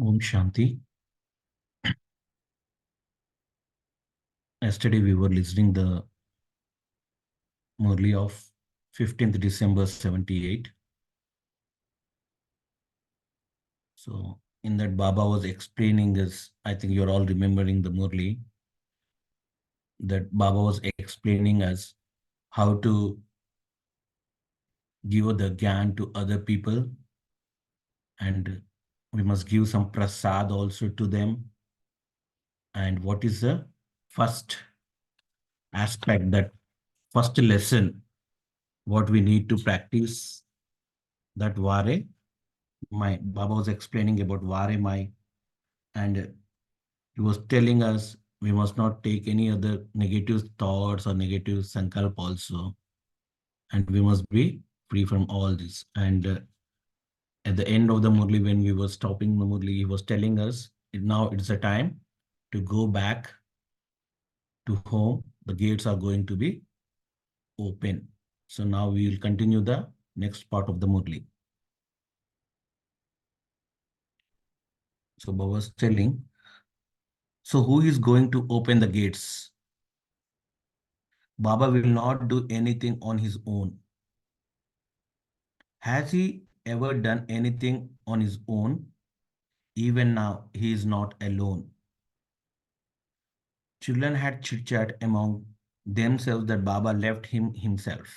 Om Shanti. Yesterday we were listening the Murli of 15th December 78. So in that Baba was explaining us, I think you're all remembering the Murli, that Baba was explaining us how to give the gyan to other people, and we must give some prasad also to them. And what is the first aspect, that first lesson, what we need to practice, that Vare Mai. Baba was explaining about Vare Mai, and he was telling us we must not take any other negative thoughts or negative sankalp also, and we must be free from all this. And at the end of the Murli, when we were stopping the Murli, he was telling us now it's a time to go back to home. The gates are going to be open. So now we will continue the next part of the Murli. So Baba was telling, so who is going to open the gates? Baba will not do anything on his own. Has he ever done anything on his own? Even now, he is not alone. Children had chit-chat among themselves that Baba left him himself.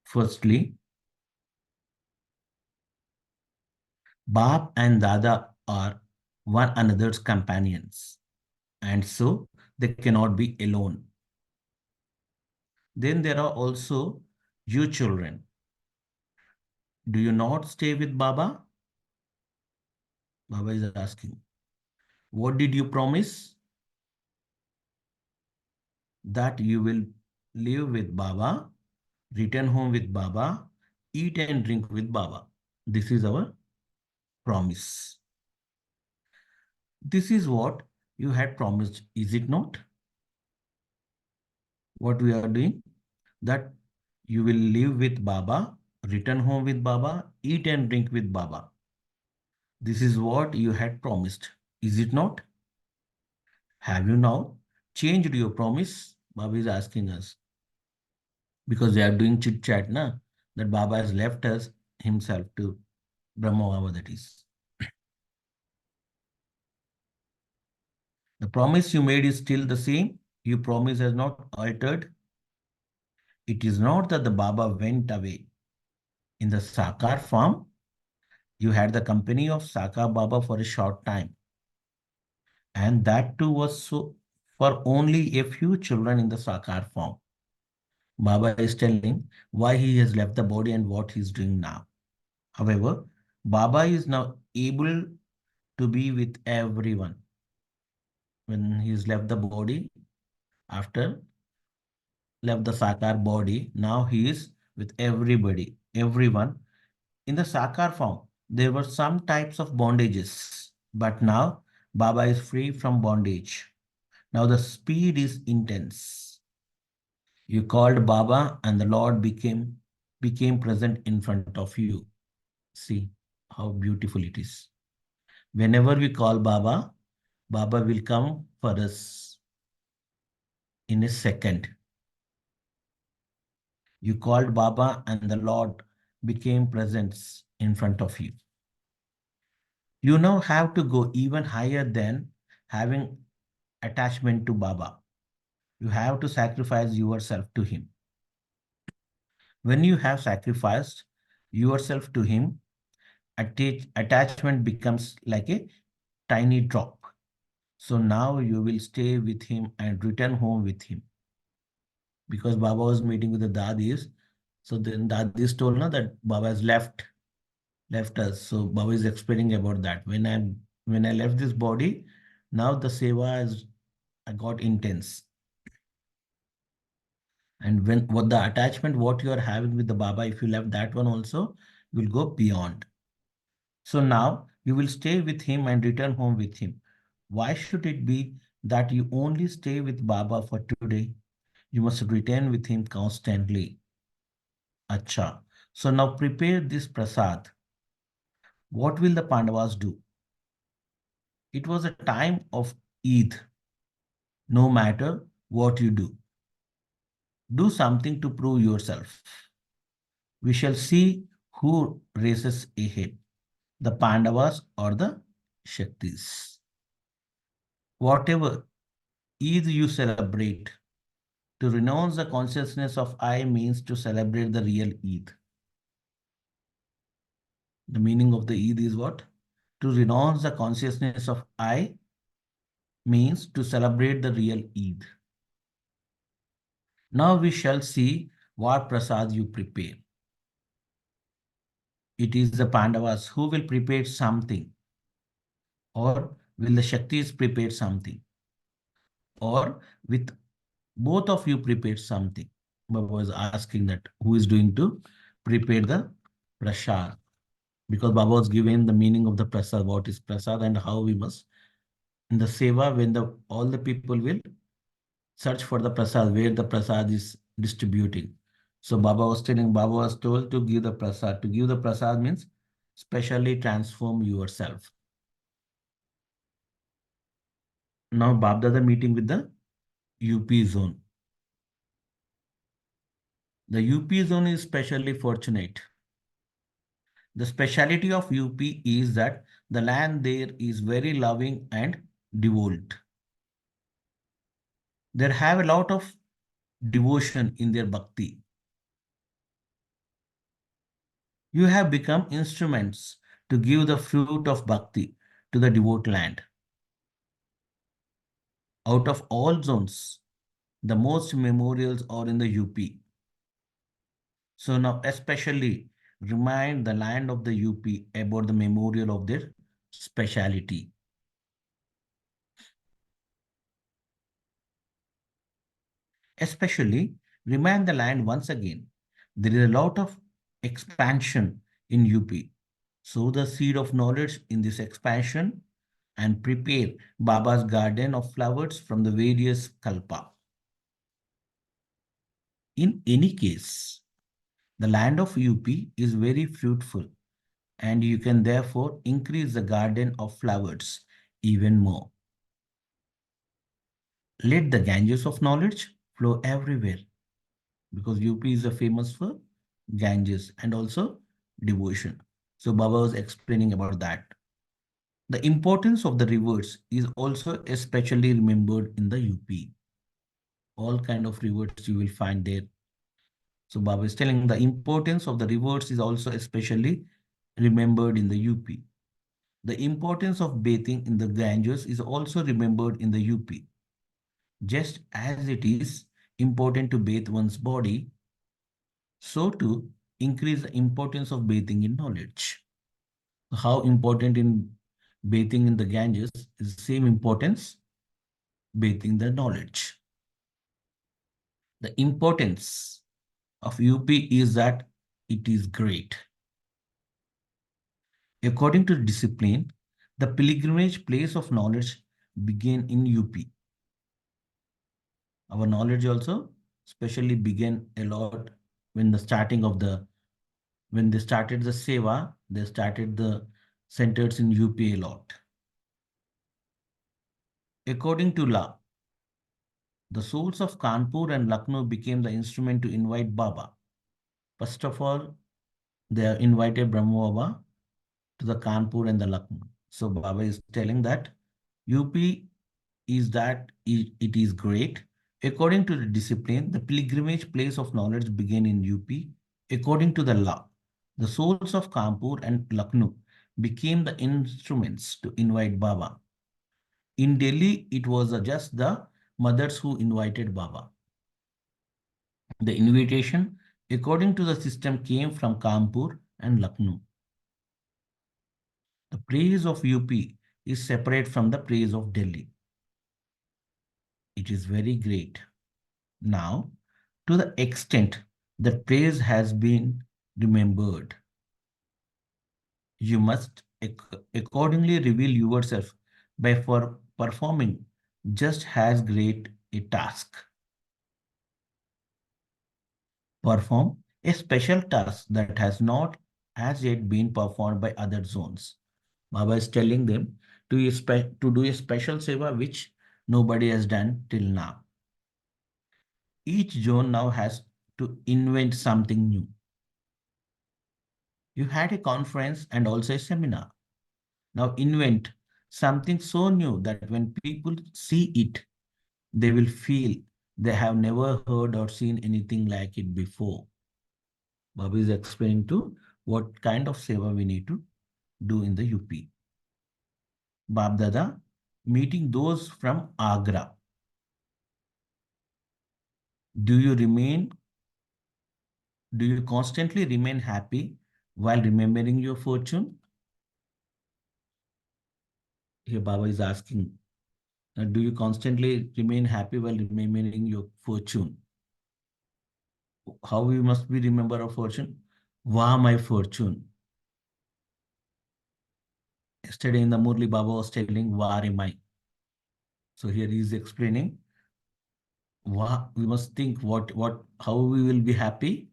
Firstly, Baap and Dada are one another's companions, and so they cannot be alone. Then there are also you children. Do you not stay with Baba? Baba is asking. What did you promise? That you will live with Baba, return home with Baba, eat and drink with Baba. This is our promise. This is what you had promised, is it not? What we are doing? That you will live with Baba, return home with Baba, eat and drink with Baba. This is what you had promised, is it not? Have you now changed your promise? Baba is asking us. Because they are doing chit chat, na? That Baba has left us himself to Brahma Baba, that is. The promise you made is still the same. Your promise has not altered. It is not that the Baba went away. In the Sakar form, you had the company of Sakar Baba for a short time. And that too was so for only a few children in the Sakar form. Baba is telling why he has left the body and what he is doing now. However, Baba is now able to be with everyone. When he's left the body, after left the Sakar body, now he is with everybody, everyone. In the Sakar form, there were some types of bondages, but now Baba is free from bondage. Now the speed is intense. You called Baba and the Lord became present in front of you. See how beautiful it is. Whenever we call Baba, Baba will come for us in a second. You called Baba and the Lord became presence in front of you. You now have to go even higher than having attachment to Baba. You have to sacrifice yourself to him. When you have sacrificed yourself to him, attachment becomes like a tiny drop. So now you will stay with him and return home with him. Because Baba was meeting with the Dadis, so then Dadis told na that Baba has left us. So Baba is explaining about that. When I left this body, now the seva is I got intense. And when what the attachment, what you are having with the Baba, if you left that one also, will go beyond. So now you will stay with him and return home with him. Why should it be that you only stay with Baba for today? You must return with him constantly. Acha. So now prepare this prasad. What will the Pandavas do? It was a time of Eid. No matter what you do something to prove yourself. We shall see who races ahead, the Pandavas or the Shaktis. Whatever Eid you celebrate, to renounce the consciousness of I means to celebrate the real Eid. The meaning of the Eid is what? To renounce the consciousness of I means to celebrate the real Eid. Now we shall see what prasad you prepare. It is the Pandavas who will prepare something, or will the Shaktis prepare something, or with both of you prepare something. Baba was asking that who is doing to prepare the prasad, because Baba was given the meaning of the prasad, what is prasad and how we must in the seva when the all the people will search for the prasad where the prasad is distributing. So Baba was telling, Baba was told to give the prasad. To give the prasad means specially transform yourself. Now Babdada meeting with the UP zone. The UP zone is specially fortunate. The speciality of UP is that the land there is very loving and devout. They have a lot of devotion in their bhakti. You have become instruments to give the fruit of bhakti to the devout land. Out of all zones, the most memorials are in the UP. So now especially remind the land of the UP about the memorial of their speciality. Especially remind the land once again. There is a lot of expansion in UP. Sow the seed of knowledge in this expansion and prepare Baba's garden of flowers from the various kalpa. In any case, the land of UP is very fruitful and you can therefore increase the garden of flowers even more. Let the Ganges of knowledge flow everywhere because UP is famous for Ganges and also devotion. So Baba was explaining about that. The importance of the rivers is also especially remembered in the UP. All kind of rivers you will find there. So Baba is telling the importance of the rivers is also especially remembered in the UP. The importance of bathing in the Ganges is also remembered in the UP. Just as it is important to bathe one's body, so too increase the importance of bathing in knowledge. How important in bathing in the Ganges is the same importance bathing the knowledge. The importance of UP is that it is great. According to discipline, the pilgrimage place of knowledge began in UP. Our knowledge also especially began a lot when the starting of the when they started the seva, they started the centers in UP a lot. According to law, the souls of Kanpur and Lucknow became the instrument to invite Baba. First of all, they invited Brahma Baba to the Kanpur and the Lucknow. So Baba is telling that UP is that it is great. According to the discipline, the pilgrimage place of knowledge began in UP. According to the law, the souls of Kanpur and Lucknow became the instruments to invite Baba. In Delhi, it was just the mothers who invited Baba. The invitation, according to the system, came from Kanpur and Lucknow. The praise of UP is separate from the praise of Delhi. It is very great. Now, to the extent that praise has been remembered, you must accordingly reveal yourself by performing just as great a task. Perform a special task that has not has yet been performed by other zones. Baba is telling them to do a special seva which nobody has done till now. Each zone now has to invent something new. You had a conference and also a seminar. Now invent something so new that when people see it, they will feel they have never heard or seen anything like it before. Baba is explaining to what kind of seva we need to do in the UP. Bab Dada meeting those from Agra. Do you remain, do you constantly remain happy while remembering your fortune? Here Baba is asking, do you constantly remain happy while remembering your fortune? How we must be remember our fortune? Wow, my fortune. Yesterday in the Murli Baba was telling, War am I? So here he is explaining, wow, we must think how we will be happy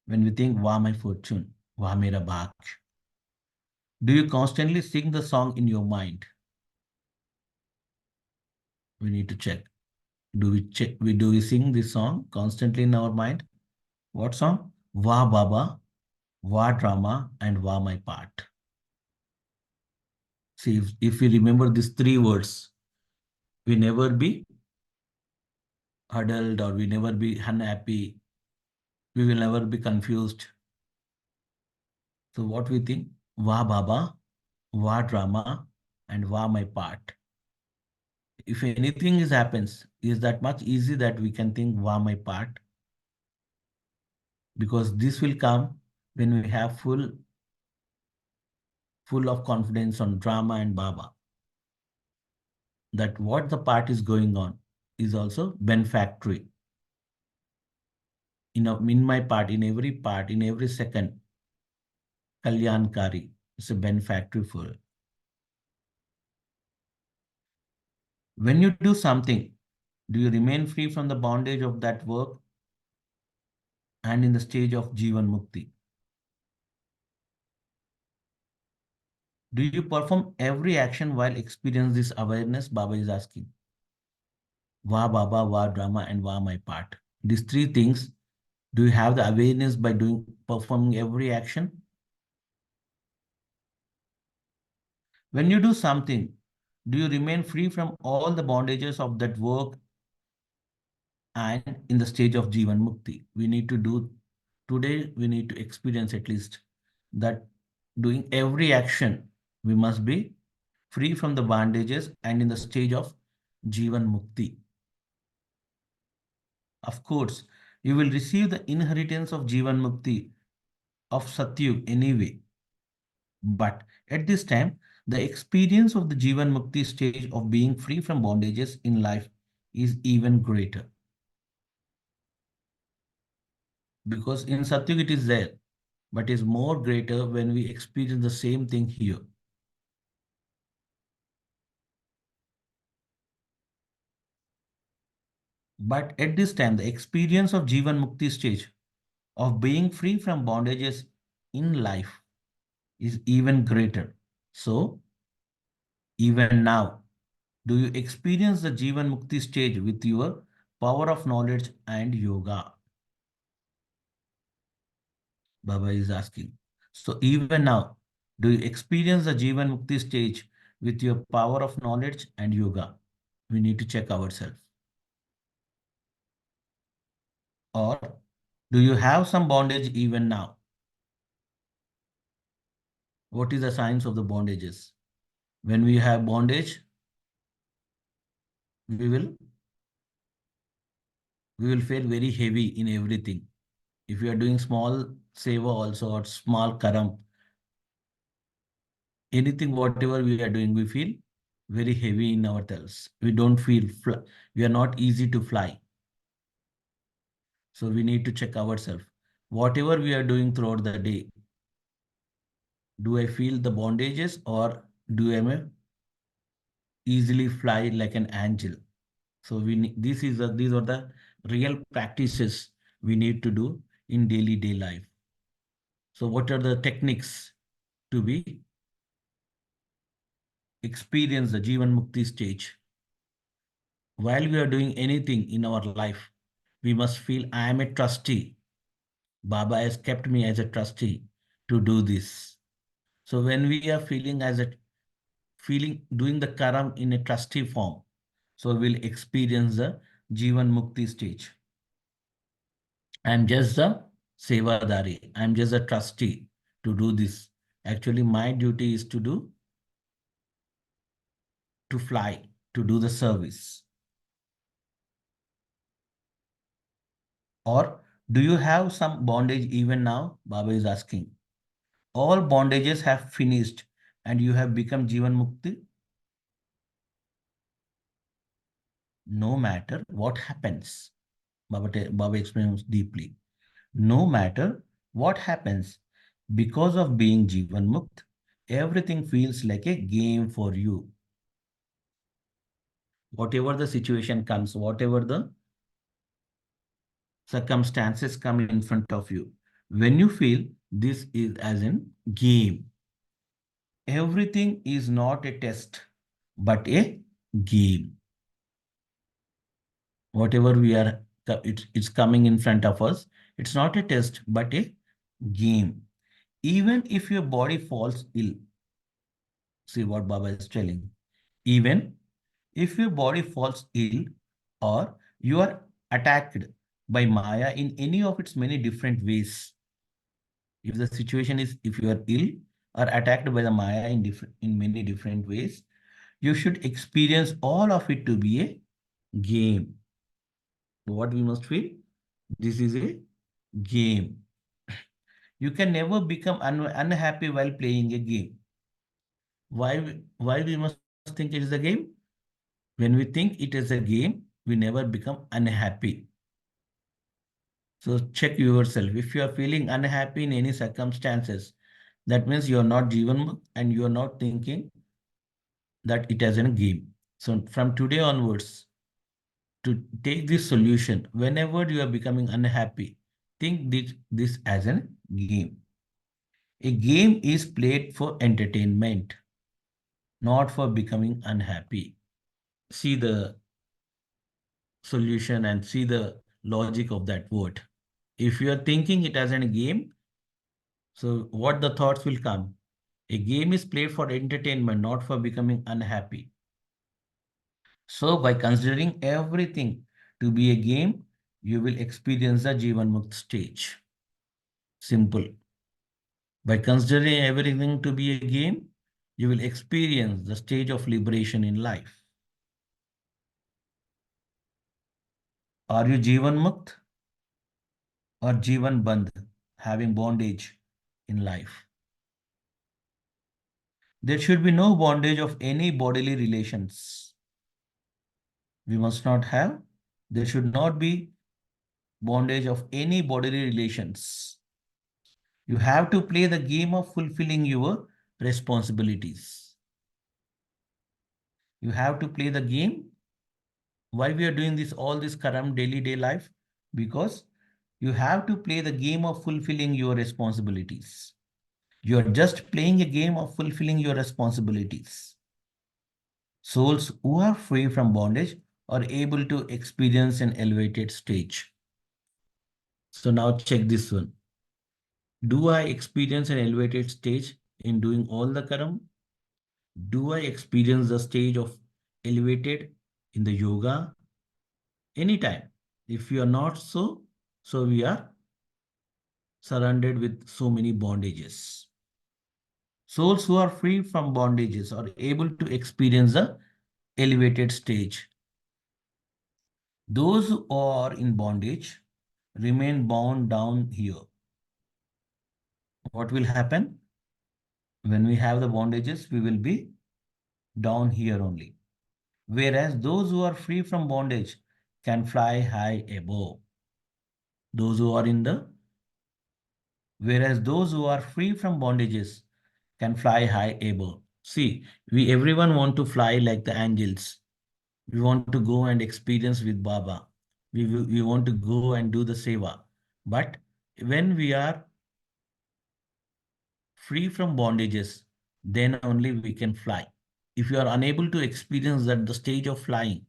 when we think, Wow, my fortune, Wow, mera bhag. Do you constantly sing the song in your mind? We need to check. Do we sing this song constantly in our mind? What song? Wow, Baba, Wow, drama, and Wow, my part. See, if we remember these three words, we never be huddled or we never be unhappy. We will never be confused. So what we think? Wah Baba, Wah drama, and Wah my part. If anything is happens, is that much easy that we can think Wah my part? Because this will come when we have full of confidence on drama and Baba. That what the part is going on is also benefactory. In my part, in every second, Kalyankari is a benefactory for. When you do something, do you remain free from the bondage of that work and in the stage of Jivan Mukti? Do you perform every action while experience this awareness? Baba is asking. Wah Baba, Wah drama, and Wah my part. These three things, do you have the awareness by performing every action? When you do something, do you remain free from all the bondages of that work and in the stage of Jivan Mukti? We need to do today, we need to experience at least that doing every action, we must be free from the bondages and in the stage of Jivan Mukti. Of course, you will receive the inheritance of Jivan Mukti of Satyug anyway. But at this time, the experience of the Jivan Mukti stage of being free from bondages in life is even greater. Because in Satyug it is there, but is more greater when we experience the same thing here. But at this time, the experience of Jivan Mukti stage of being free from bondages in life is even greater. So, even now, do you experience the Jivan Mukti stage with your power of knowledge and yoga? Baba is asking. So, even now, do you experience the Jivan Mukti stage with your power of knowledge and yoga? We need to check ourselves. Or do you have some bondage even now? What is the signs of the bondages? When we have bondage, we will feel very heavy in everything. If we are doing small seva also or small karam, anything whatever we are doing, we feel very heavy in ourselves. We don't feel we are not easy to fly. So we need to check ourselves. Whatever we are doing throughout the day, do I feel the bondages or do I easily fly like an angel? So these are the real practices we need to do in day life. So what are the techniques to be experience the Jivan Mukti stage? While we are doing anything in our life, we must feel I am a trustee. Baba has kept me as a trustee to do this. So when we are feeling doing the karam in a trustee form, so we'll experience the Jivan Mukti stage. I'm just the sevadari. I'm just a trustee to do this. Actually, my duty is to fly, to do the service. Or do you have some bondage even now? Baba is asking. All bondages have finished and you have become Jivan Mukti. No matter what happens. Baba explains deeply. No matter what happens, because of being Jivan Mukt, everything feels like a game for you. Whatever the situation comes, whatever the circumstances come in front of you, when you feel this is as in game, everything is not a test, but a game. Whatever it's coming in front of us, it's not a test, but a game. Even if your body falls ill, see what Baba is telling. Even if your body falls ill or you are attacked by Maya in any of its many different ways, if the situation is, if you are ill or attacked by the Maya in many different ways, you should experience all of it to be a game. What we must feel? This is a game. You can never become unhappy while playing a game. Why we must think it is a game? When we think it is a game, we never become unhappy. So check yourself. If you are feeling unhappy in any circumstances, that means you are not Jivan and you are not thinking that it as a game. So from today onwards, to take this solution, whenever you are becoming unhappy, think this as a game. A game is played for entertainment, not for becoming unhappy. See the solution and see the logic of that word. If you are thinking it as a game, so what the thoughts will come? A game is played for entertainment, not for becoming unhappy. So by considering everything to be a game, you will experience the Jivan Mukta stage. Simple. By considering everything to be a game, you will experience the stage of liberation in life. Are you Jivan Mukt or Jivan Bandh, having bondage in life? There should be no bondage of any bodily relations. We must not have. There should not be bondage of any bodily relations. You have to play the game of fulfilling your responsibilities. You have to play the game. Why we are doing this, all this karam daily day life? Because you have to play the game of fulfilling your responsibilities. You are just playing a game of fulfilling your responsibilities. Souls who are free from bondage are able to experience an elevated stage. So now check this one. Do I experience an elevated stage in doing all the karam? Do I experience the stage of elevated in the yoga? Anytime. If you are not so, so we are surrounded with so many bondages. Souls who are free from bondages are able to experience the elevated stage. Those who are in bondage remain bound down here. What will happen? When we have the bondages, we will be down here only. Whereas those who are free from bondage can fly high above. Those who are in the, whereas those who are free from bondages can fly high above. See, we everyone want to fly like the angels. We want to go and experience with Baba. We want to go and do the seva. But when we are free from bondages, then only we can fly. If you are unable to experience that the stage of flying,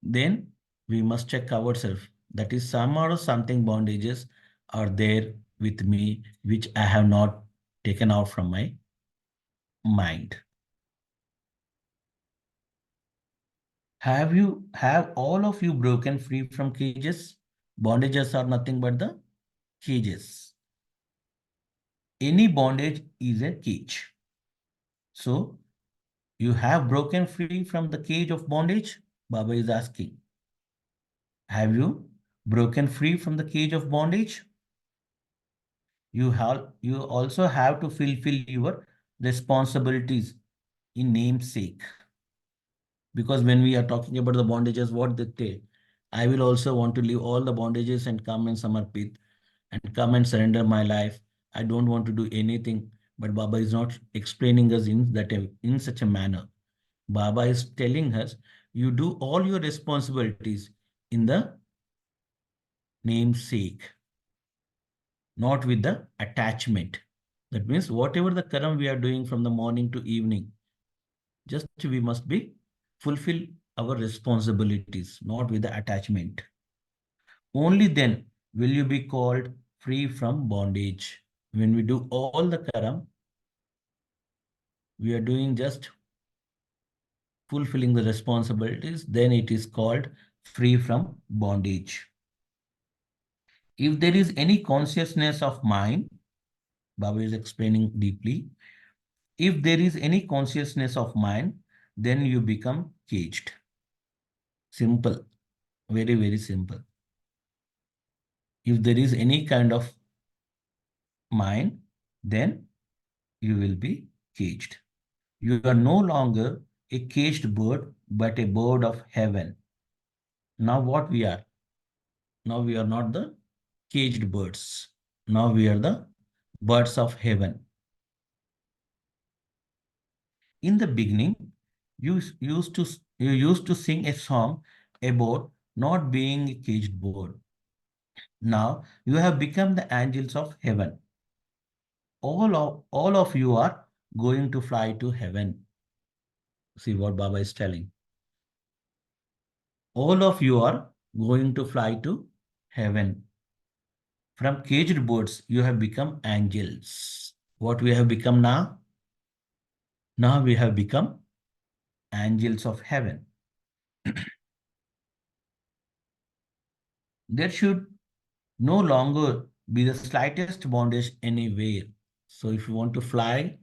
then we must check ourselves. That is some or something bondages are there with me, which I have not taken out from my mind. Have all of you broken free from cages? Bondages are nothing but the cages. Any bondage is a cage. So you have broken free from the cage of bondage? Baba is asking. Have you broken free from the cage of bondage? You also have to fulfill your responsibilities in namesake. Because when we are talking about the bondages, what they say, I will also want to leave all the bondages and come and samarpit and come and surrender my life. I don't want to do anything. But Baba is not explaining us in such a manner. Baba is telling us, you do all your responsibilities in the namesake, not with the attachment. That means whatever the karam we are doing from the morning to evening, just we must be fulfill our responsibilities, not with the attachment. Only then will you be called free from bondage. When we do all the karam, we are doing just fulfilling the responsibilities, then it is called free from bondage. If there is any consciousness of mind, Baba is explaining deeply. If there is any consciousness of mind, then you become caged. Simple, very, very simple. If there is any kind of mind, then you will be caged. You are no longer a caged bird, but a bird of heaven. Now what we are? Now we are not the caged birds. Now we are the birds of heaven. In the beginning, you used to sing a song about not being a caged bird. Now you have become the angels of heaven. All of you are going to fly to heaven. See what Baba is telling. All of you are going to fly to heaven. From caged birds, you have become angels. What we have become now? Now we have become angels of heaven. There should no longer be the slightest bondage anywhere. So if you want to fly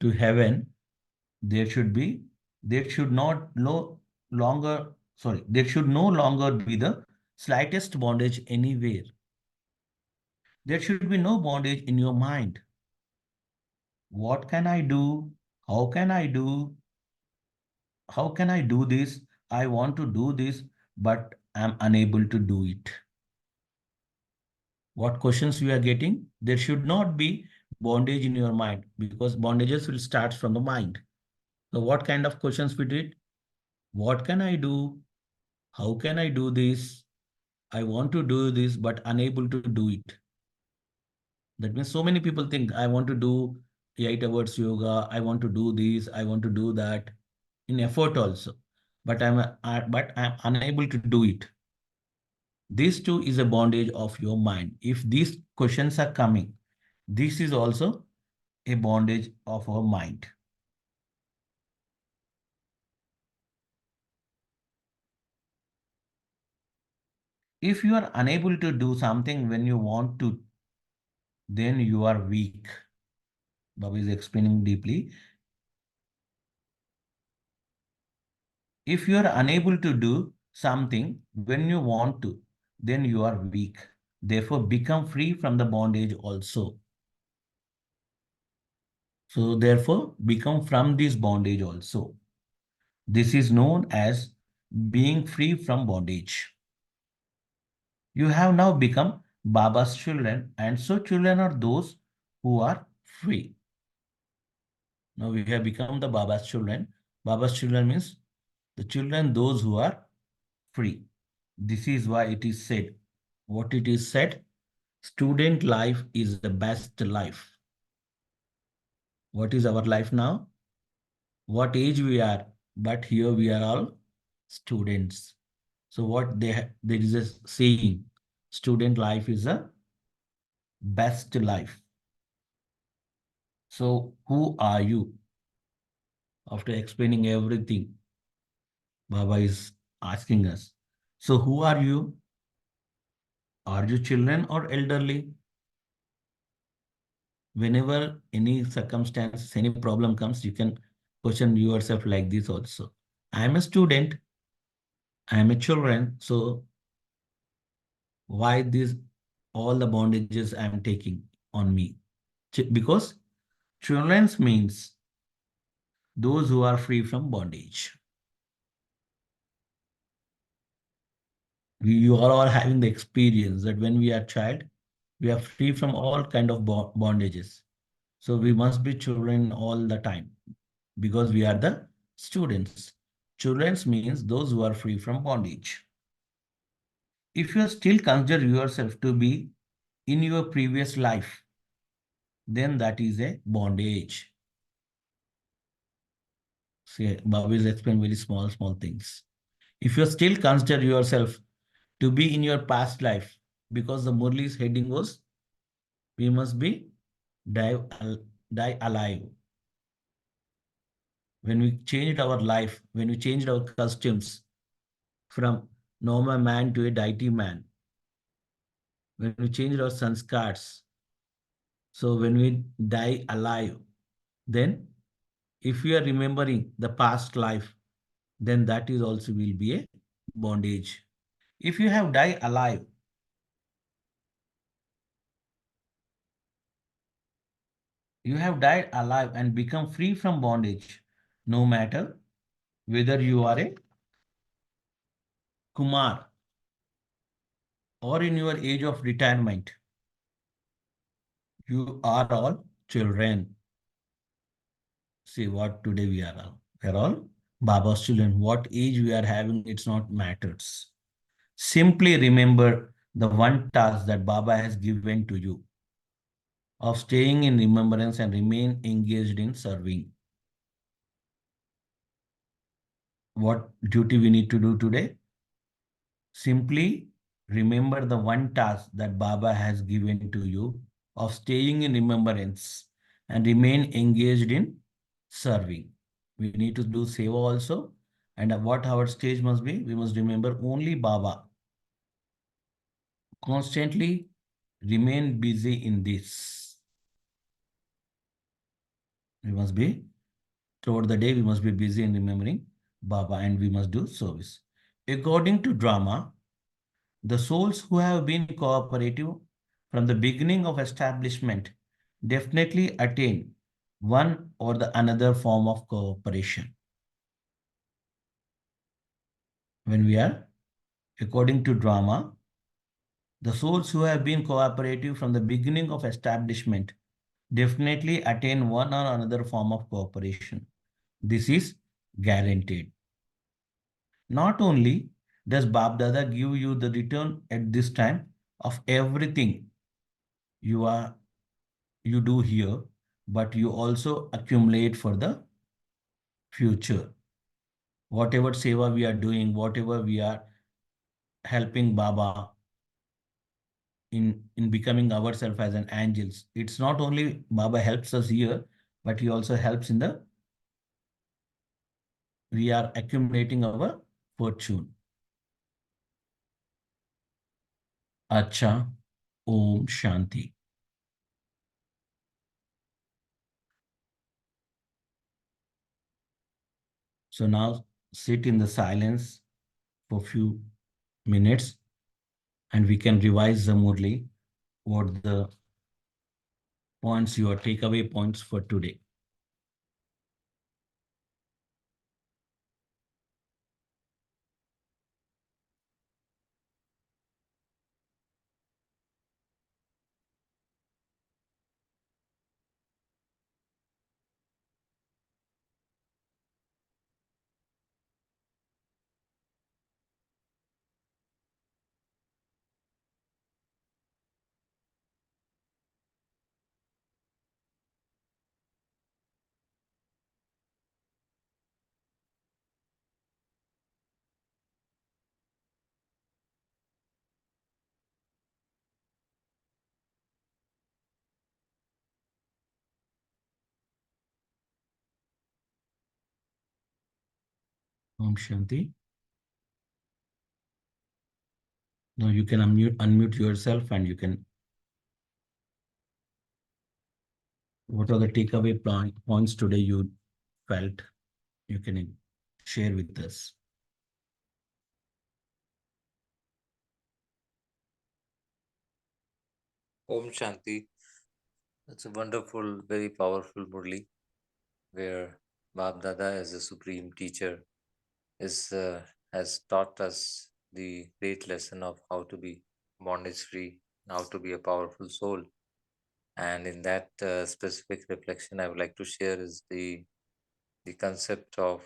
to heaven, there should be, there should not no longer, sorry, there should no longer be the slightest bondage anywhere. There should be no bondage in your mind. What can I do? How can I do? How can I do this? I want to do this, but I'm unable to do it. What questions we are getting? There should not be bondage in your mind because bondages will start from the mind. So what kind of questions we did? What can I do? How can I do this? I want to do this, but unable to do it. That means so many people think I want to do 8 hours yoga. I want to do this. I want to do that in effort also, but I'm unable to do it. This too is a bondage of your mind. If these questions are coming, this is also a bondage of our mind. If you are unable to do something when you want to, then you are weak. Baba is explaining deeply. If you are unable to do something when you want to, then you are weak. Therefore, become free from the bondage also. So therefore, become from this bondage also. This is known as being free from bondage. You have now become Baba's children, and so children are those who are free. Now we have become the Baba's children. Baba's children means the children, those who are free. This is why it is said, what it is said, student life is the best life. What is our life now? What age we are? But here we are all students. So what there is a saying, student life is a best life. So who are you? After explaining everything, Baba is asking us. So who are you? Are you children or elderly? Whenever any circumstance, any problem comes, you can question yourself like this also. I am a student, I am a children, so why this all the bondages I am taking on me? Because children means those who are free from bondage. You all are having the experience that when we are child, we are free from all kind of bondages. So we must be children all the time because we are the students. Children means those who are free from bondage. If you still consider yourself to be in your previous life, then that is a bondage. See, Baba is explaining very small things. If you still consider yourself to be in your past life, because the Murli's heading was, we must be die, die alive. When we changed our life, when we changed our costumes from normal man to a deity man, when we changed our sanskars, so when we die alive, then if we are remembering the past life, then that is also will be a bondage. If you have died alive, you have died alive and become free from bondage, no matter whether you are a Kumar or in your age of retirement, you are all children. See what today we are all. We are all Baba's children. What age we are having, it's not matters. Simply remember the one task that Baba has given to you of staying in remembrance and remain engaged in serving. What duty we need to do today? Simply remember the one task that Baba has given to you of staying in remembrance and remain engaged in serving. We need to do seva also. And what our stage must be? We must remember only Baba. Constantly remain busy in this. We must be, throughout the day, we must be busy in remembering Baba and we must do service. According to drama, the souls who have been cooperative from the beginning of establishment definitely attain one or the another form of cooperation. When we are, according to drama, the souls who have been cooperative from the beginning of establishment definitely attain one or another form of cooperation. This is guaranteed. Not only does Bab Dada give you the return at this time of everything you are you do here, but you also accumulate for the future. Whatever seva we are doing, whatever we are helping Baba in becoming ourselves as an angels, it's not only Baba helps us here, but he also helps in the, we are accumulating our fortune. Acha, Om Shanti. So now sit in the silence for few minutes and we can revise the Murli, what the points, your takeaway points for today. Om Shanti. Now you can unmute yourself and you can. What are the takeaway points today you felt? You can share with us. Om Shanti. It's a wonderful, very powerful Murli, where Bab Dada, as a supreme teacher, is has taught us the great lesson of how to be bondage free, how to be a powerful soul. And in that specific reflection, I would like to share is the concept of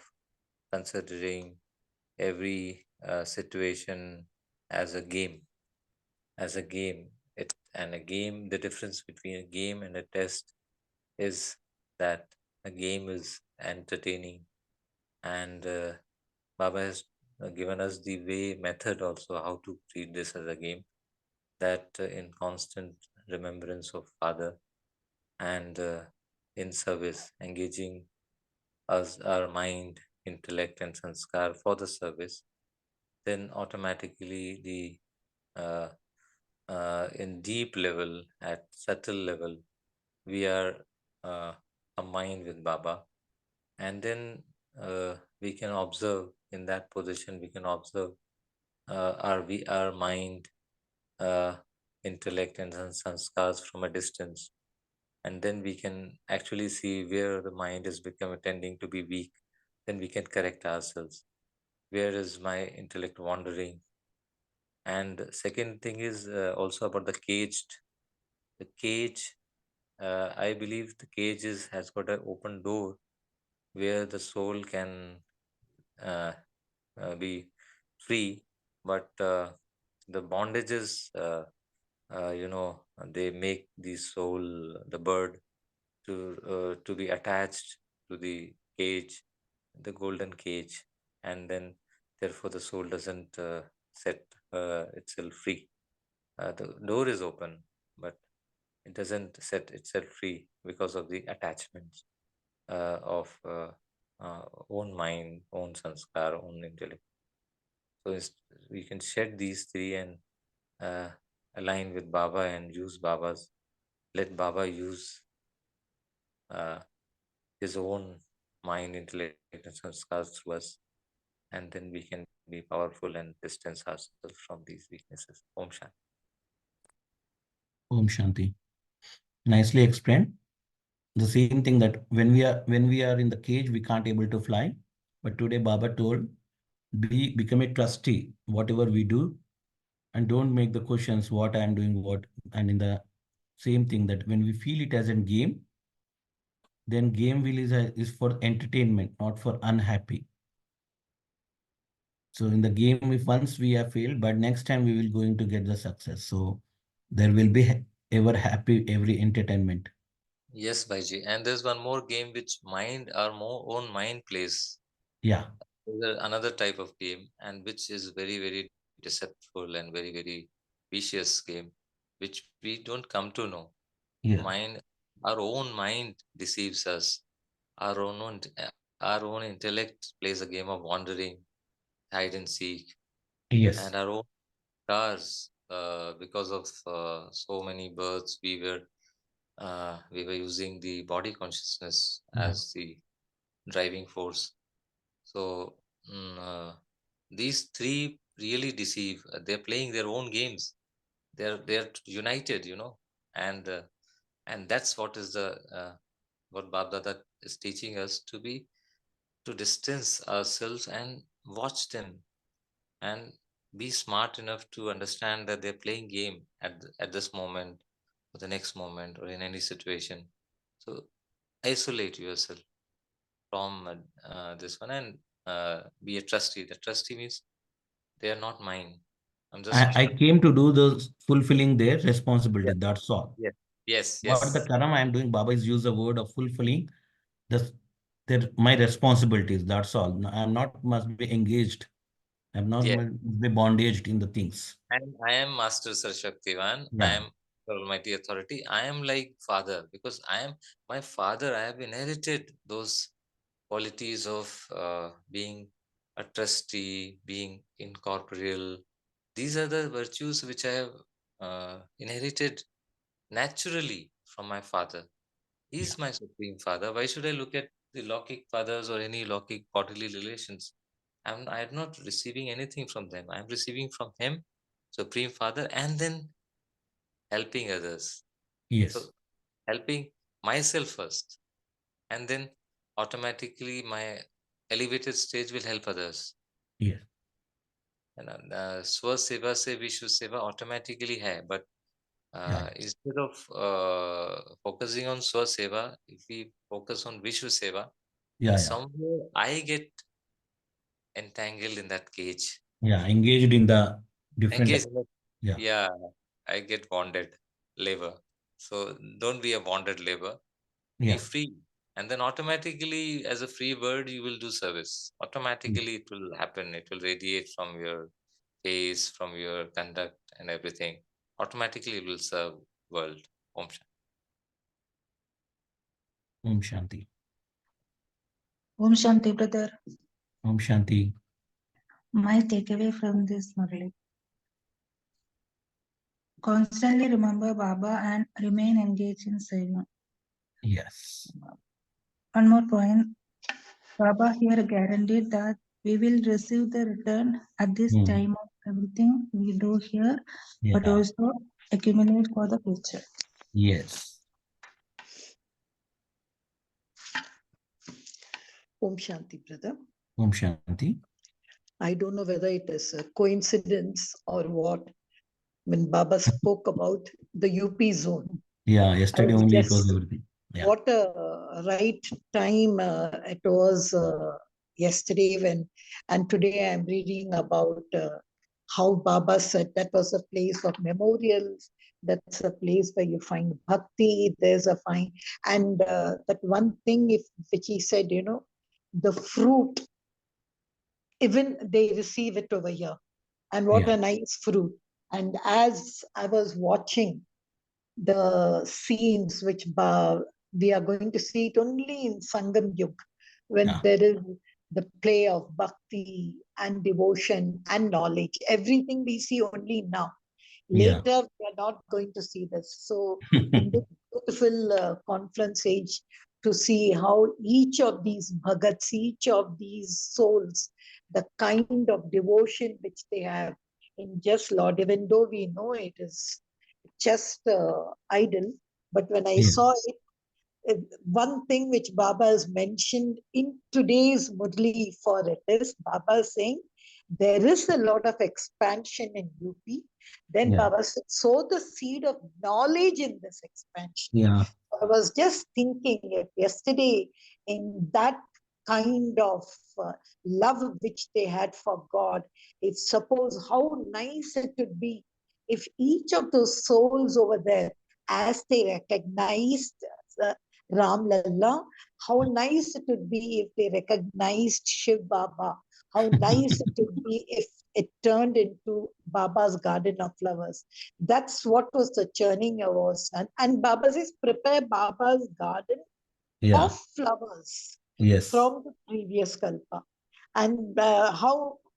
considering every situation as a game, as a game. It and a game. The difference between a game and a test is that a game is entertaining, and Baba has given us the way method also how to treat this as a game, that in constant remembrance of Father, and in service, engaging us, our mind, intellect, and sanskar for the service, then automatically the uh, in deep level, at subtle level, we are uh, combined with Baba, and then we can observe in that position. We can observe our mind, uh, intellect, and sanskars from a distance, and then we can actually see where the mind is becoming tending to be weak. Then we can correct ourselves. Where is my intellect wandering? And second thing is also about the caged. The cage, I believe the cage has got an open door where the soul can uh, be free, but the bondages, they make the soul, the bird, to be attached to the cage, the golden cage, and then therefore the soul doesn't set itself free. The door is open, but it doesn't set itself free because of the attachments of own mind, own sanskar, own intellect. So we can shed these three and uh, align with Baba and use Baba's. Let Baba use uh, his own mind, intellect, and sanskars through us, and then we can be powerful and distance ourselves from these weaknesses. Om Shanti. Om Shanti. Nicely explained. The same thing that when we are in the cage, we can't able to fly. But today Baba told, become a trustee, whatever we do, and don't make the questions what I am doing, what. And in the same thing that when we feel it as a game, then game will is for entertainment, not for unhappy. So in the game, if once we have failed, but next time we will going to get the success. So there will be ever happy every entertainment. Yes, Bhaiji. And there's one more game which mind, our more own mind plays. Yeah. There's another type of game, and which is very, very deceitful and very, very vicious game, which we don't come to know. Yeah. Mind, our own mind deceives us. Our own intellect plays a game of wandering, hide and seek, and Yes. our own cars. Because of so many births, we were using the body consciousness Yeah. as the driving force. So these three really deceive. They're playing their own games. They're united, and that's what is the what Bab Dada is teaching us to distance ourselves and watch them, and be smart enough to understand that they're playing game at this moment, or the next moment, or in any situation. So isolate yourself from this one, and be a trustee. The trustee means they are not mine. I'm just I came to do the fulfilling their responsibility. yes, That's all. yes, yes, What the yes, karma I am doing, Baba is use the word of fulfilling the my responsibilities. That's all. I'm not must be engaged. I'm not yes. must be bondaged in the things. And I am Master Sarshaktivan. I Yeah. am the Almighty Authority. I am like Father, because I am my Father. I have inherited those qualities of being a trustee, being incorporeal. These are the virtues which I have inherited naturally from my father. He Yeah. is my supreme father. Why should I look at the Lokik fathers or any Lokik bodily relations? I'm not receiving anything from them. I'm receiving from him, supreme father, and then helping others. Yes. So helping myself first, and then automatically my elevated stage will help others. Yes. Swa seva se Vishwa seva automatically hai, but Yeah. instead of focusing on Swa seva, if we focus on Vishwa seva, then Yeah. Yeah. somewhere I get entangled in that cage. Yeah. Engaged in the different. Engaged in that, Yeah. yeah, I get bonded labor. So don't be a bonded labor. Be Yeah. free, and then automatically, as a free bird, you will do service. Automatically it will happen. It will radiate from your face, from your conduct and everything. Automatically it will serve world. Om Shanti. Om Shanti. Om Shanti, brother. Om Shanti. My takeaway from this, Murli. Constantly remember Baba and remain engaged in seva. Yes. One more point. Baba here guaranteed that we will receive the return at this time of everything we do here, but Yeah. also accumulate for the future. Yes. Om Shanti, brother. Om Shanti. I don't know whether it is a coincidence or what. When Baba spoke about the UP zone, Yeah. Yesterday only it was yes, everything. Yeah. what a right time it was yesterday and today I'm reading about how Baba said that was a place of memorials. That's a place where you find bhakti. There's a fine, and that one thing which he said, the fruit, even they receive it over here. And what Yeah. a nice fruit. And as I was watching the scenes which we are going to see it only in Sangam Yug, when Yeah. there is the play of bhakti and devotion and knowledge. Everything we see only now. Yeah. Later, we are not going to see this. So, in this beautiful conference age, to see how each of these bhagats, each of these souls, the kind of devotion which they have in just Lord, even though we know it is just idle, but when I Yeah. saw it, one thing which Baba has mentioned in today's Murli for it is Baba is saying there is a lot of expansion in UP. Then Yeah. Baba said, sow the seed of knowledge in this expansion. Yeah. I was just thinking it yesterday in that kind of love which they had for God. If suppose how nice it would be if each of those souls over there, as they recognized uh, Ram Lalla, how nice it would be if they recognized Shiv Baba. How nice it would be if it turned into Baba's garden of flowers. That's what was the churning of our son. And Baba says, prepare Baba's garden Yeah. of flowers Yes. from the previous Kalpa. And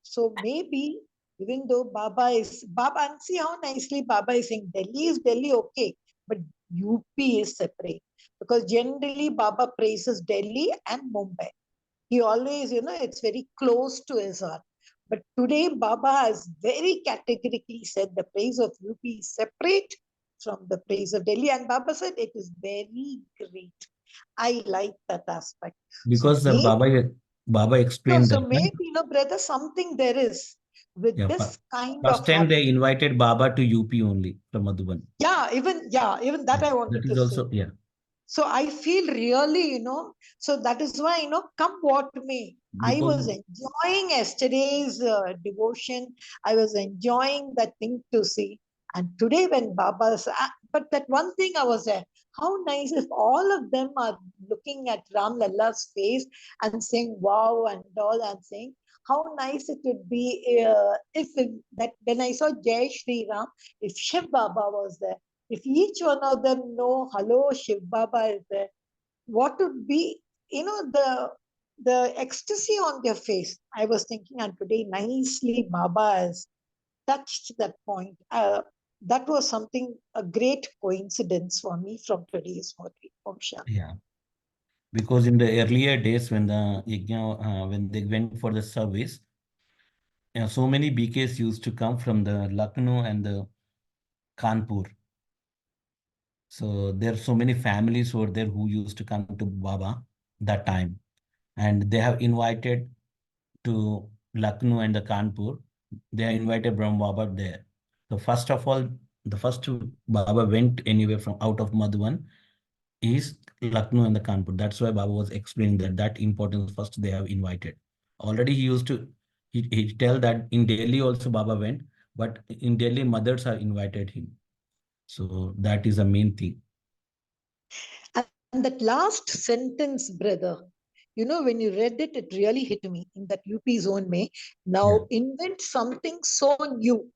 so maybe even though Baba, and see how nicely Baba is saying, Delhi is Delhi, okay, but UP is separate. Because generally Baba praises Delhi and Mumbai. He always, it's very close to his heart. But today, Baba has very categorically said the praise of UP is separate from the praise of Delhi. And Baba said it is very great. I like that aspect. So Because the maybe, Baba explained that. maybe, brother, something there is with Yeah. this kind First of time heart. they invited Baba to UP only from Madhuban. Even that I wanted That is to say. also, yeah. So I feel really, so that is why, come what may. I Because, was enjoying yesterday's devotion. I was enjoying that thing to see. And today when Baba's, but that one thing I was there, how nice if all of them are looking at Ram Lalla's face and saying, wow, and all, and saying, how nice it would be if that when I saw Jai Shri Ram, if Shiv Baba was there, if each one of them know, hello, Shiv Baba is there, what would be, the the ecstasy on their face. I was thinking, and today nicely Baba has touched that point. That was something, a great coincidence for me from today's Murli. Om Shanti. Yeah. Because in the earlier days when the when they went for the service, so many BKs used to come from the Lucknow and the Kanpur. So there are so many families over there who used to come to Baba that time, and they have invited to Lucknow and the Kanpur. They have invited Brahma Baba there. So first of all, the first Baba went anywhere from out of Madhuban is Lucknow and the Kanpur. That's why Baba was explaining that importance first they have invited. Already he used to he tell that in Delhi also Baba went, but in Delhi mothers have invited him. So that is the main thing. And that last sentence, brother, you know, when you read it, it really hit me in that UP zone may. Now invent something so new.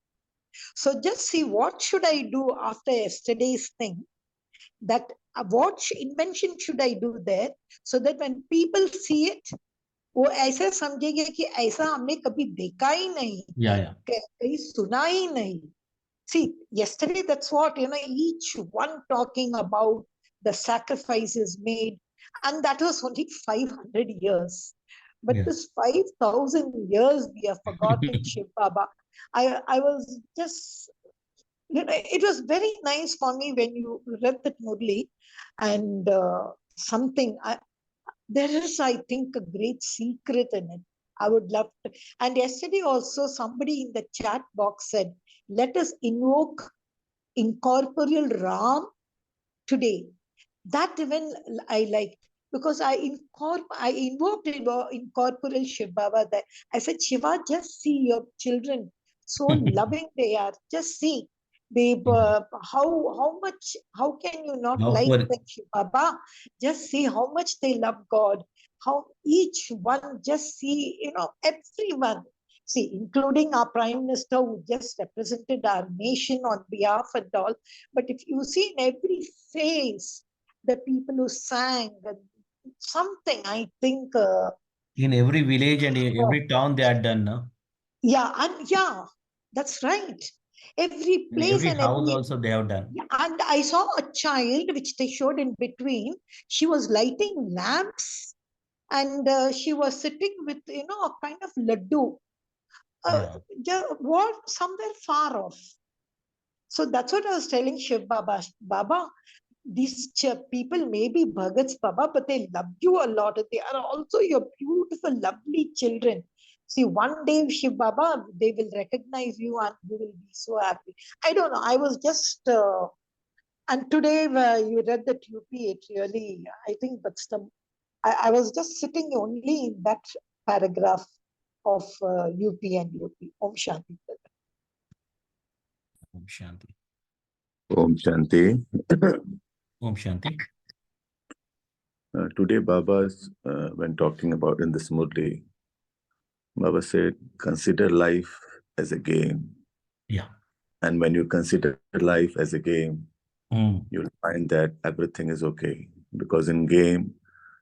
So just see, what should I do after yesterday's thing? That what invention should I do there so that when people see it, वो ऐसे समझेंगे कि ऐसा हमने कभी देखा ही नहीं, Yeah. कहीं सुना ही नहीं. See, yesterday, that's what, you know, each one talking about the sacrifices made, and that was only 500 years. But Yes. this 5,000 years we have forgotten Shiv Baba. I was just, you know, it was very nice for me when you read that Murli, and there is, I think, a great secret in it. I would love to. And yesterday also, somebody in the chat box said, let us invoke incorporeal Ram today. That even I liked, because I invoked incorporeal Shiv Baba. That I said, Shiva, just see your children, so loving they are. Just see. They how can you not like them, Shiv Baba? Just see how much they love God. How each one, just see, you know, everyone. See, including our Prime Minister who just represented our nation on behalf and all. But if you see in every face, the people who sang something, I think. In every village and in every town they are done, no? Yeah, that's right. Every In place every and house every. also they have done. And I saw a child, which they showed in between. She was lighting lamps, and she was sitting with, you know, a kind of laddu. What somewhere far off. So that's what I was telling Shiv Baba. Baba, these people may be Bhagats, Baba, but they love you a lot. They are also your beautiful, lovely children. See, one day, Shiv Baba, they will recognize you and you will be so happy. I don't know. I was just, and today you read that UP, it really, I think that's I was just sitting only in that paragraph of UP and UP. Om Shanti. Om Shanti. Om Shanti. Om Shanti. Today, Baba's, when talking about in this Murli, Baba said, consider life as a game. Yeah. And when you consider life as a game, you'll find that everything is okay. Because in game,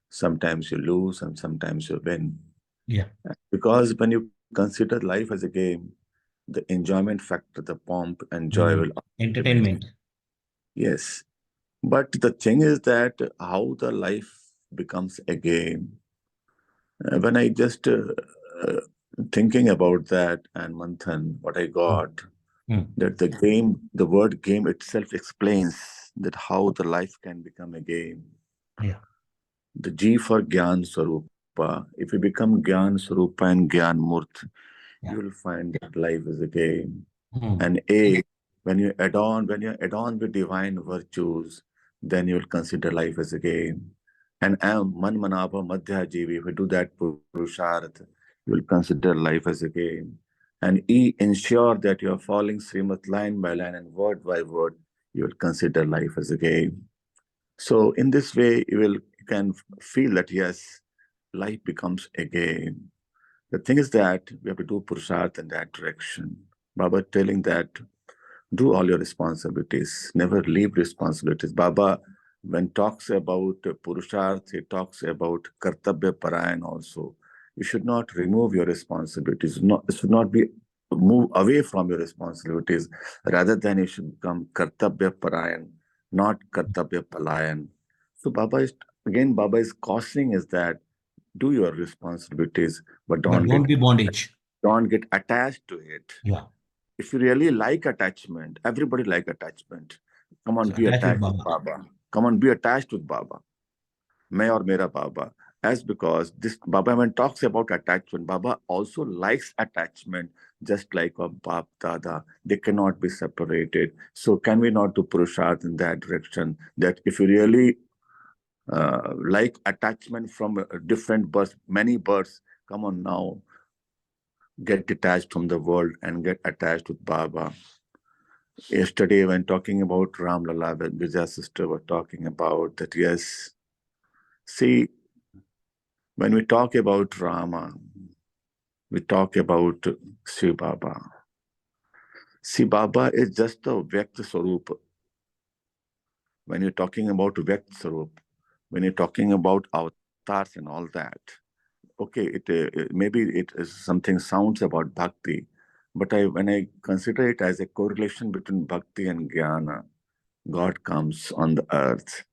sometimes you lose and sometimes you win. Yeah. Because when you consider life as a game, the enjoyment factor, the pomp and joy will entertainment. Yes. But the thing is that how the life becomes a game. When I just thinking about that and Manthan, what I got, that the game, the word game itself explains that how the life can become a game. Yeah. The G for Gyan Swarupa. If you become Gyan Swarupa and Gyan Murt, you will find that life is a game. And A, when you add on with divine virtues, then you will consider life as a game. And M, Man Manapa Madhya Jivi, if you do that Purusharth, you will consider life as a game. And E, ensure that you are following Srimad line by line and word by word, you will consider life as a game. So in this way, you can feel that yes, life becomes a game. The thing is that we have to do Purusharth in that direction. Baba telling that do all your responsibilities, never leave responsibilities. Baba when talks about Purusharth, he talks about Kartabya Parayan also. You should not remove your responsibilities. It should not be move away from your responsibilities. Rather than you should become Kartabya Parayan, not Kartabya Palayan. So Baba is cautioning is that do your responsibilities, but don't be bondage. Don't get attached to it. Yeah. If you really like attachment, everybody like attachment. Come on, So be attached with Baba. Come on, be attached with Baba. May or Mera Baba. As because this Baba when talks about attachment, Baba also likes attachment, just like a Bap Dada. They cannot be separated. So can we not do Purusharth in that direction? That if you really like attachment from different birds, many birds, come on now, get detached from the world and get attached with Baba. Yesterday, when talking about Ram Lala, Vijaya's sister was talking about that, yes, see, when we talk about Rama, we talk about Shiv Baba. Shiv Baba is just a Vyakt Swarup. When you're talking about Vyakt Swarup, when you're talking about avatars and all that, okay, maybe it is something sounds about bhakti, but when I consider it as a correlation between bhakti and jnana, God comes on the earth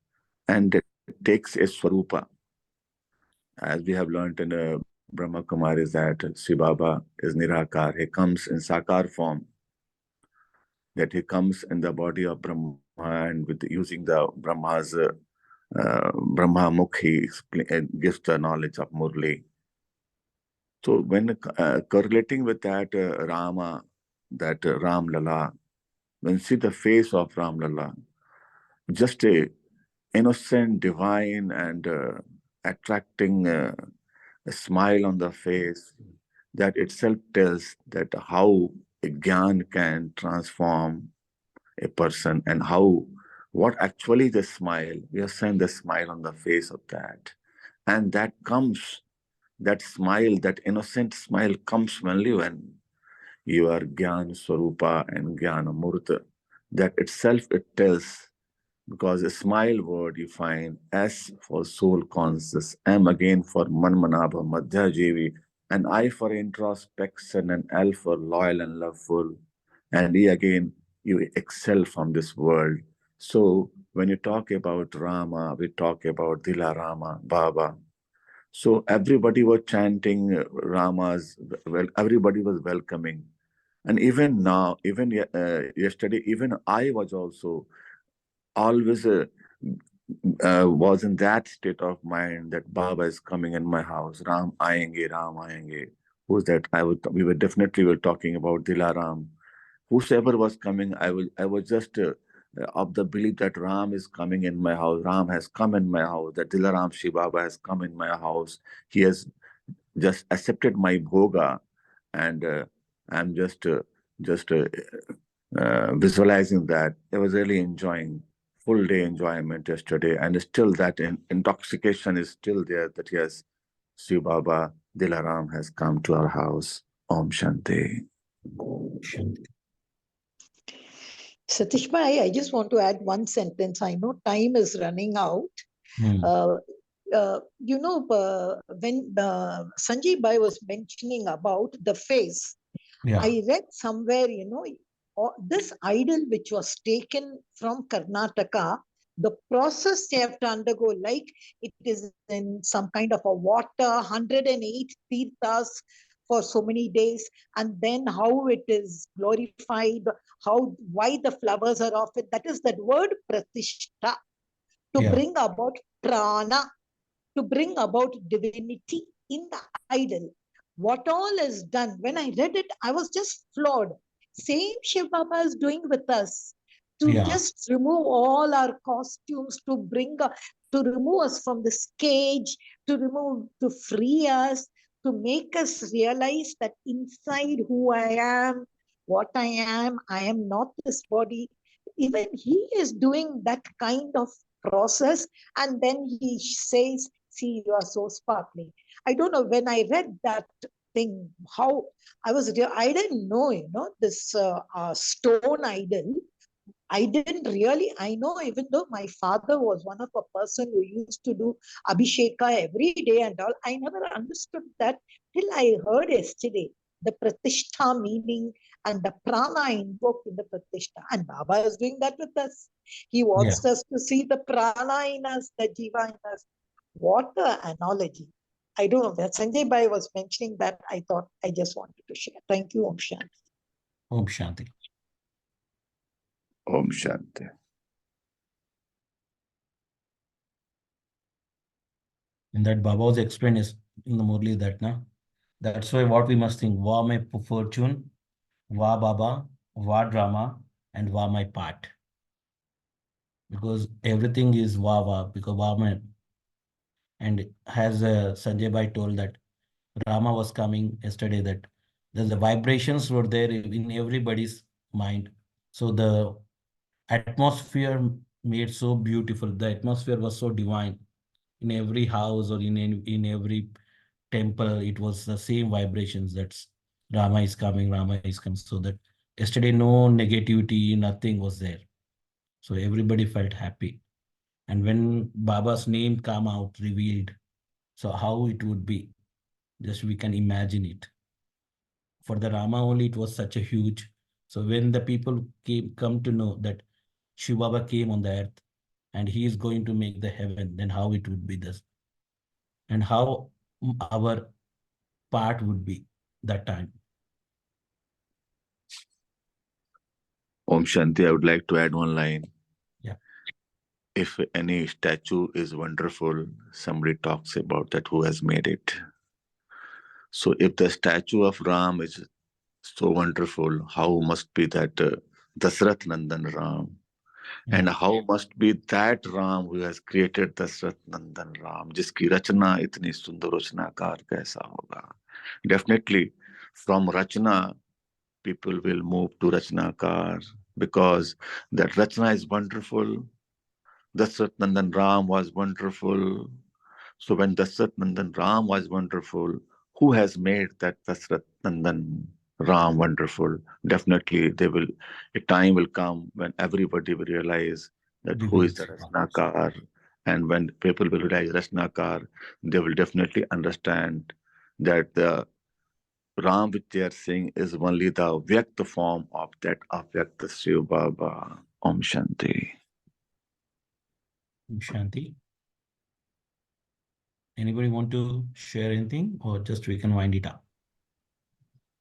and it takes a swarupa. As we have learned in Brahma Kumaris that Shiv Baba is Nirakar, he comes in Sakar form, that he comes in the body of Brahma and with using the Brahma's Brahma Mukh, he gives the knowledge of Murli. So when correlating with that Rama, that Ram Lala, when you see the face of Ram Lala, just a innocent, divine, and attracting a smile on the face, that itself tells that how a gyan can transform a person and how, what actually the smile, we are saying the smile on the face of that. And that comes, that smile, that innocent smile comes only when you are Gyan Swarupa and Jnana Murta. That itself, it tells, because a smile word you find S for soul conscious, M again for Manmanabha Madhya Jeevi, and I for introspection, and L for loyal and loveful, and E again, you excel from this world. So when you talk about Rama, we talk about Dila Rama, Baba. So everybody was chanting Rama's, well, everybody was welcoming. And even now, even yesterday, even I was also always was in that state of mind that Baba is coming in my house. Ram aayenge, Ram aayenge. Who's that? We were definitely talking about Dilaram. Whosoever was coming, I was just of the belief that Ram is coming in my house. Ram has come in my house. That Dilaram Shiv Baba has come in my house. He has just accepted my bhoga, and I'm just visualizing that. I was really enjoying full day enjoyment yesterday, and still that intoxication is still there. That yes, Shiv Baba Dilaram has come to our house. Om Shanti. Satish Bhai, I just want to add one sentence. I know time is running out. When Sanjay Bhai was mentioning about the face, I read somewhere, this idol which was taken from Karnataka, the process they have to undergo, like it is in some kind of a water, 108 tirthas for so many days, and then how it is glorified, why the flowers are of it. That is that word pratishta, to bring about prana, to bring about divinity in the idol. What all is done. When I read it, I was just floored. Same Shiv Baba is doing with us, to just remove all our costumes, to remove us from this cage, to free us, to make us realize that inside who I am, what I am not this body. Even he is doing that kind of process, and then he says, see, you are so sparkling. I don't know, when I read that thing, how I didn't know, this stone idol. I didn't really, I know even though my father was one of a person who used to do Abhisheka every day and all, I never understood that till I heard yesterday the Pratishtha meaning and the prana invoked in the Pratishtha. And Baba is doing that with us. He wants us to see the prana in us, the jiva in us. What an analogy. I don't know that Sanjay Bhai was mentioning that. I thought I just wanted to share. Thank you, Om Shanti. Om Shanti. Om Shanti. And that Baba was explained is in the Murli that now. That's why what we must think, Va my fortune, Va Baba, Va drama, and Va my part. Because everything is Va Va, because Va my. And as Sanjay Bhai told that Rama was coming yesterday, that the vibrations were there in everybody's mind. So the atmosphere made so beautiful. The atmosphere was so divine. In every house or in every temple, it was the same vibrations. That's Rama is coming, Rama is coming. So that yesterday, no negativity, nothing was there. So everybody felt happy. And when Baba's name come out, revealed, so how it would be, just we can imagine it. For the Rama only, it was such a huge. So when the people come to know that Shiva Baba came on the earth and he is going to make the heaven, then how it would be this, and how our part would be that time. Om Shanti, I would like to add one line. Yeah. If any statue is wonderful, somebody talks about that who has made it. So if the statue of Ram is so wonderful, how must be that Dasrath Nandan Ram? Yeah. And how must be that Ram who has created Dasrath Nandan Ram, jiski rachna itni sundar rachnakar kaisa hoga? Definitely, from rachna, people will move to rachnakar because that rachna is wonderful. Dasrath Nandan Ram was wonderful. So when Dasrath Nandan Ram was wonderful, who has made that Dasrath Nandan Ram wonderful? Definitely, a time will come when everybody will realize that who is the Rasnakar. And when people will realize Rasnakar, they will definitely understand that the Ram which they are saying is only the Vyakta form of that Avyakta Shiv Baba. Om Shanti. Om Shanti. Anybody want to share anything, or just we can wind it up?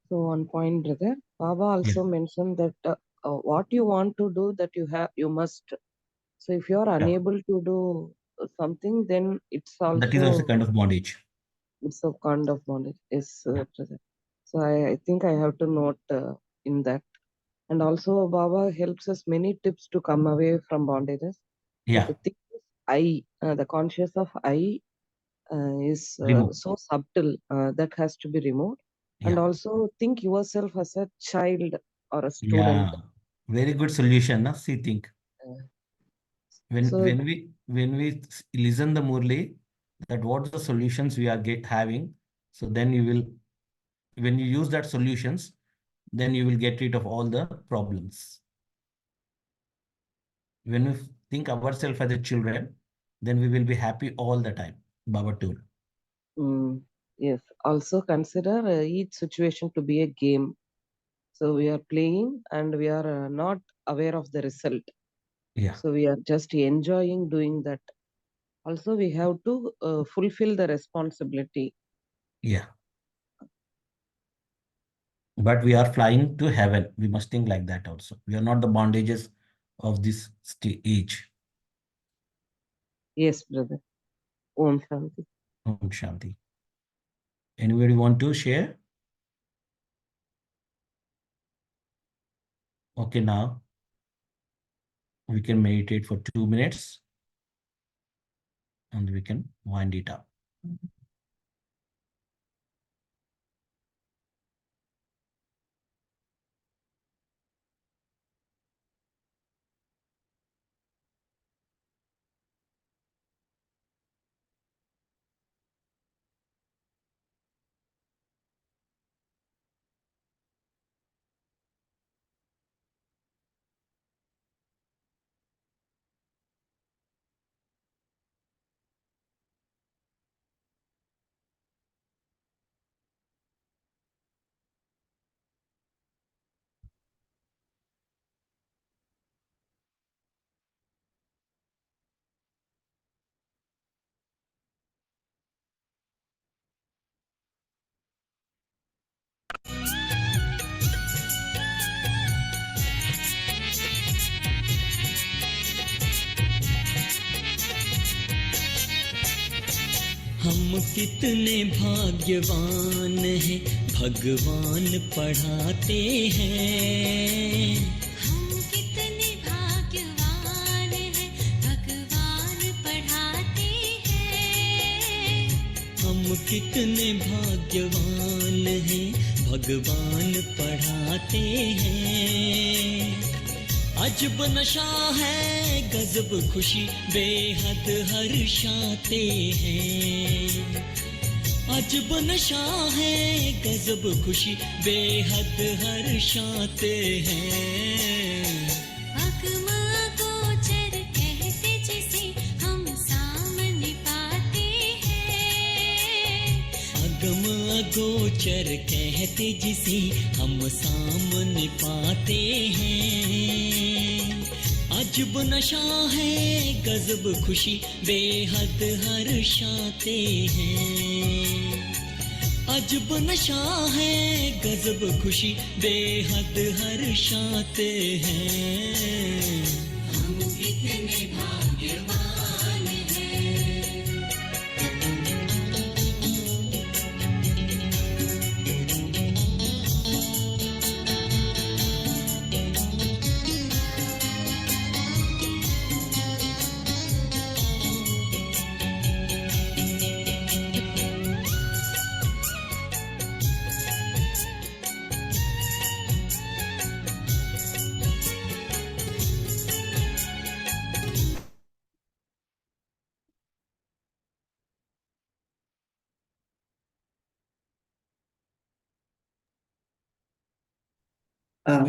So one point, brother, Baba also mentioned that what you want to do, that you must. So if you are unable to do something, then it's also that is also a kind of bondage. It's a kind of bondage. Yes, brother. So I think I have to note in that. And also Baba helps us many tips to come away from bondages. Yeah. But the thing is, the conscious of I is so subtle that has to be removed. Yeah. And also think yourself as a child or a student. Yeah, very good solution. Na? See, think. When we listen the Murli, that what the solutions we are having, so then you will, when you use that solutions, then you will get rid of all the problems. When we think ourselves as a children, then we will be happy all the time. Baba told. Yes. Also consider each situation to be a game. So we are playing and we are not aware of the result. Yeah. So we are just enjoying doing that. Also, we have to fulfill the responsibility. Yeah. But we are flying to heaven. We must think like that also. We are not the bondages of this age. Yes, brother. Om Shanti. Om Shanti. Anybody want to share? Okay, now we can meditate for 2 minutes and we can wind it up. कितने भाग्यवान हैं, भगवान पढ़ाते हैं। हम कितने भाग्यवान हैं, भगवान पढ़ाते हैं। हम कितने भाग्यवान हैं, भगवान पढ़ाते हैं। अजब नशा है, गजब खुशी, बेहद हर्षाते हैं। अजब नशा है, गजब खुशी, बेहद हर्षाते हैं। अगम अगोचर कहते जिसे हम सामने पाते हैं। अगम अगोचर कहते जिसे हम सामने पाते हैं। अजब नशा है, गजब खुशी, बेहद हर्षाते हैं। अजब नशा है, गजब खुशी, बेहद हर्षाते हैं। हम कितने भाग्यवान हैं।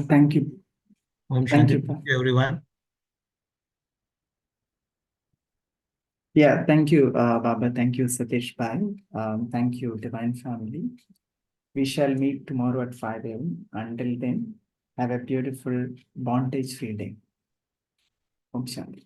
Thank you. Om Thank Shanti you. everyone. Yeah, thank you, Baba. Thank you, Satish Bhai. Thank you, Divine Family. We shall meet tomorrow at 5 a.m. Until then, have a beautiful bondage free day. Om Shanti.